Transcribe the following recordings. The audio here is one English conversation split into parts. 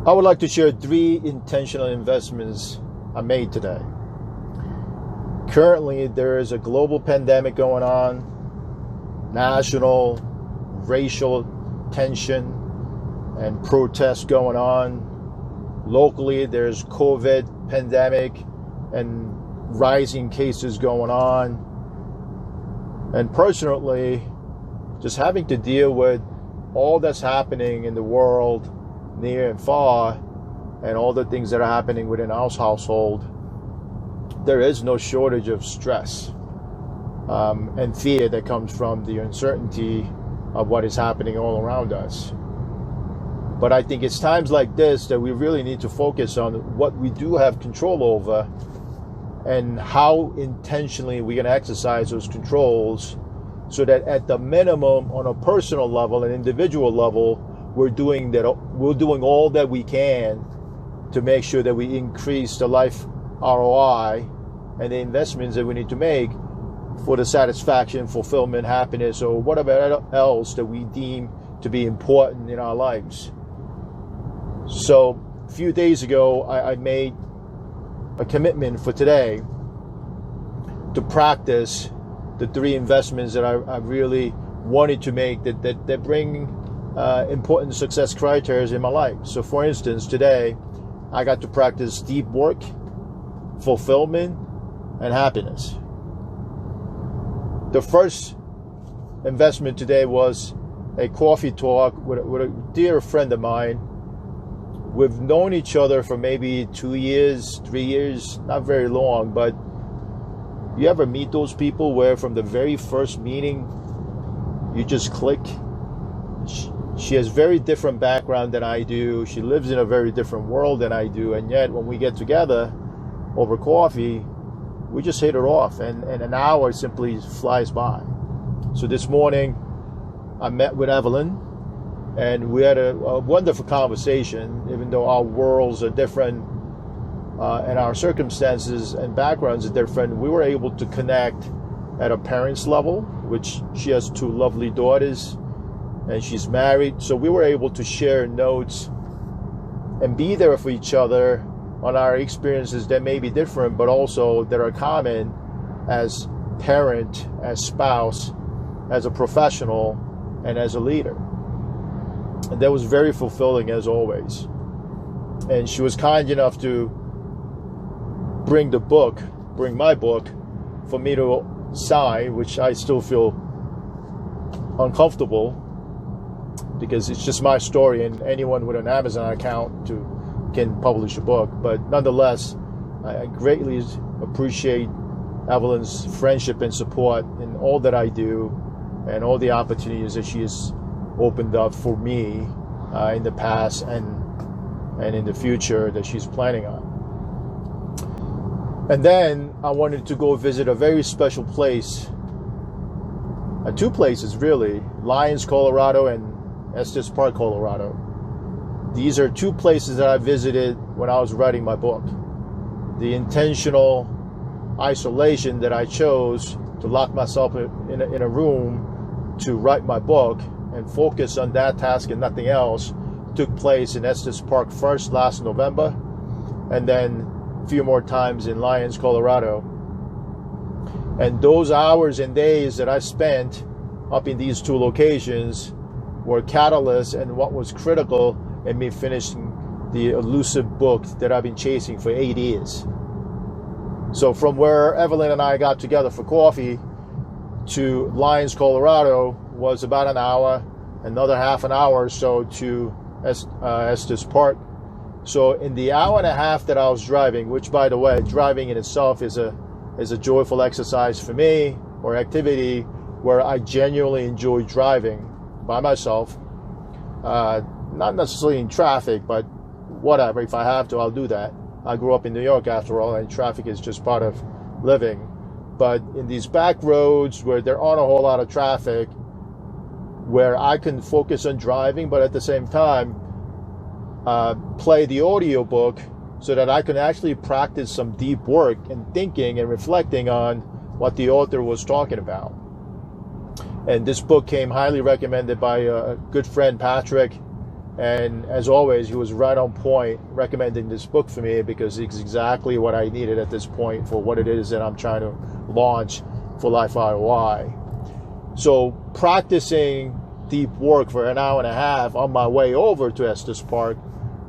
I would like to share 3 intentional investments I made today. Currently, there is a global pandemic going on, national, racial tension and protests going on. Locally, there's COVID pandemic and rising cases going on. And personally, just having to deal with all that's happening in the world, near and far, and all the things that are happening within our household, there is no shortage of stress and fear that comes from the uncertainty of what is happening all around us. But I think it's times like this that we really need to focus on what we do have control over and how intentionally we're going to exercise those controls, so that at the minimum, on a personal level, an individual level, we're doing all that we can to make sure that we increase the life ROI and the investments that we need to make for the satisfaction, fulfillment, happiness, or whatever else that we deem to be important in our lives. So a few days ago, I made a commitment for today to practice the 3 investments that I really wanted to make that bring important success criteria in my life. So for instance, today I got to practice deep work, fulfillment, and happiness. The first investment today was a coffee talk with a dear friend of mine. We've known each other for maybe 2 years, 3 years, not very long, but you ever meet those people where from the very first meeting you just click? She has very different background than I do. She lives in a very different world than I do. And yet when we get together over coffee, we just hit it off. And an hour simply flies by. So this morning, I met with Evelyn. And we had a wonderful conversation, even though our worlds are different and our circumstances and backgrounds are different. We were able to connect at a parent's level, which she has 2 lovely daughters. And she's married, so we were able to share notes and be there for each other on our experiences that may be different, but also that are common as parent, as spouse, as a professional, and as a leader. And that was very fulfilling as always. And she was kind enough to bring my book for me to sign, which I still feel uncomfortable, because it's just my story and anyone with an Amazon account can publish a book. But nonetheless, I greatly appreciate Evelyn's friendship and support in all that I do and all the opportunities that she has opened up for me in the past and in the future that she's planning on. And then I wanted to go visit a very special place, 2 places really, Lyons, Colorado, and Estes Park, Colorado. These are 2 places that I visited when I was writing my book. The intentional isolation that I chose to lock myself in a room to write my book and focus on that task and nothing else took place in Estes Park first last November, and then a few more times in Lyons, Colorado. And those hours and days that I spent up in these 2 locations were catalysts and what was critical in me finishing the elusive book that I've been chasing for 8 years. So from where Evelyn and I got together for coffee to Lyons, Colorado was about an hour, another half an hour or so to Estes Park. So in the hour and a half that I was driving, which by the way, driving in itself is a joyful exercise for me, or activity where I genuinely enjoy driving by myself, not necessarily in traffic, but whatever, if I have to, I'll do that. I grew up in New York after all, and traffic is just part of living. But in these back roads where there aren't a whole lot of traffic, where I can focus on driving, but at the same time play the audio book so that I can actually practice some deep work and thinking and reflecting on what the author was talking about. And this book came highly recommended by a good friend, Patrick, And as always, he was right on point recommending this book for me, because it's exactly what I needed at this point for what it is that I'm trying to launch for Life ROI. So practicing deep work for an hour and a half on my way over to Estes Park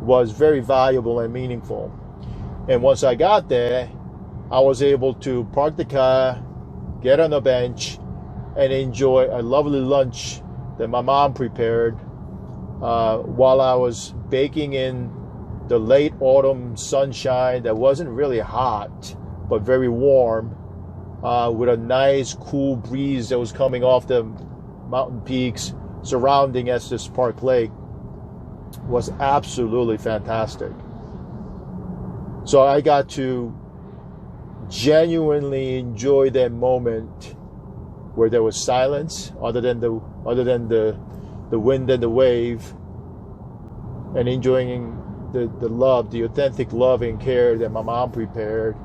was very valuable and meaningful. And once I got there, I was able to park the car, get on the bench, and enjoy a lovely lunch that my mom prepared while I was baking in the late autumn sunshine that wasn't really hot, but very warm, with a nice cool breeze that was coming off the mountain peaks surrounding Estes Park Lake. Was absolutely fantastic. So I got to genuinely enjoy that moment where there was silence other than the wind and the wave, and enjoying the love, the authentic love and care that my mom prepared,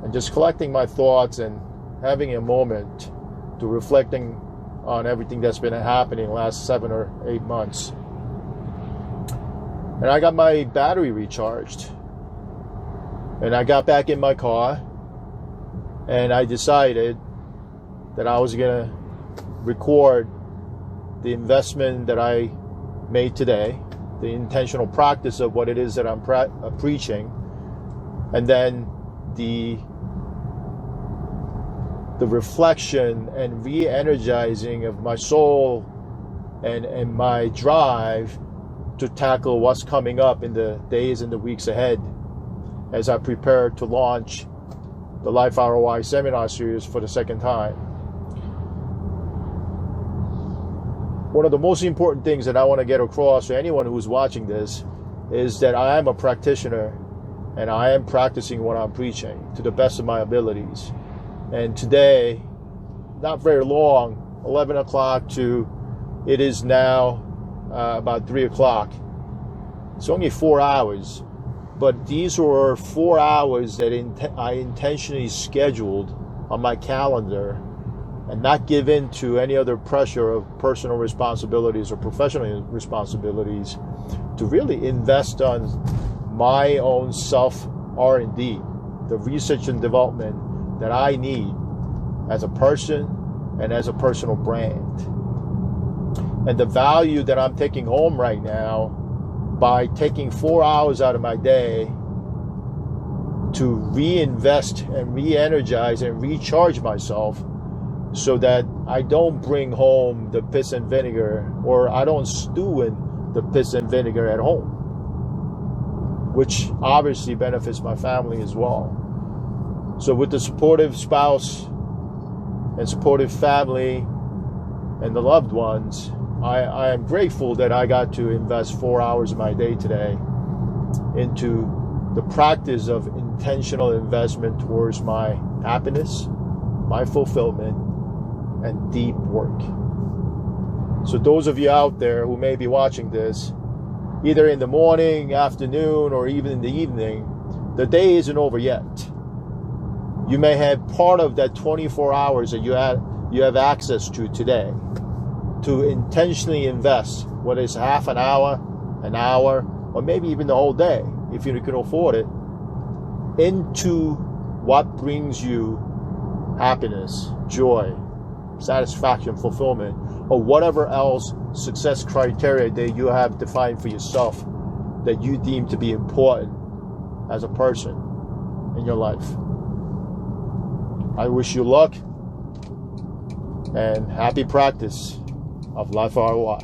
and just collecting my thoughts and having a moment to reflecting on everything that's been happening the last 7 or 8 months. And I got my battery recharged, and I got back in my car, and I decided that I was going to record the investment that I made today, the intentional practice of what it is that I'm preaching, and then the reflection and re-energizing of my soul and my drive to tackle what's coming up in the days and the weeks ahead as I prepare to launch the Life ROI seminar series for the second time. One of the most important things that I want to get across to anyone who's watching this is that I am a practitioner, and I am practicing what I'm preaching to the best of my abilities. And today, not very long, 11 o'clock to it is now about 3 o'clock. It's only 4 hours, but these were 4 hours that I intentionally scheduled on my calendar and not give in to any other pressure of personal responsibilities or professional responsibilities to really invest on my own self R&D, the research and development that I need as a person and as a personal brand. And the value that I'm taking home right now by taking 4 hours out of my day to reinvest and re-energize and recharge myself so that I don't bring home the piss and vinegar, or I don't stew in the piss and vinegar at home, which obviously benefits my family as well. So with the supportive spouse and supportive family and the loved ones, I am grateful that I got to invest 4 hours of my day today into the practice of intentional investment towards my happiness, my fulfillment, and deep work. So those of you out there who may be watching this, either in the morning, afternoon, or even in the evening, the day isn't over yet. You may have part of that 24 hours that you have access to today to intentionally invest, whether it's half an hour, or maybe even the whole day, if you can afford it, into what brings you happiness, joy, satisfaction, fulfillment, or whatever else success criteria that you have defined for yourself that you deem to be important as a person in your life. I wish you luck and happy practice of Life ROI.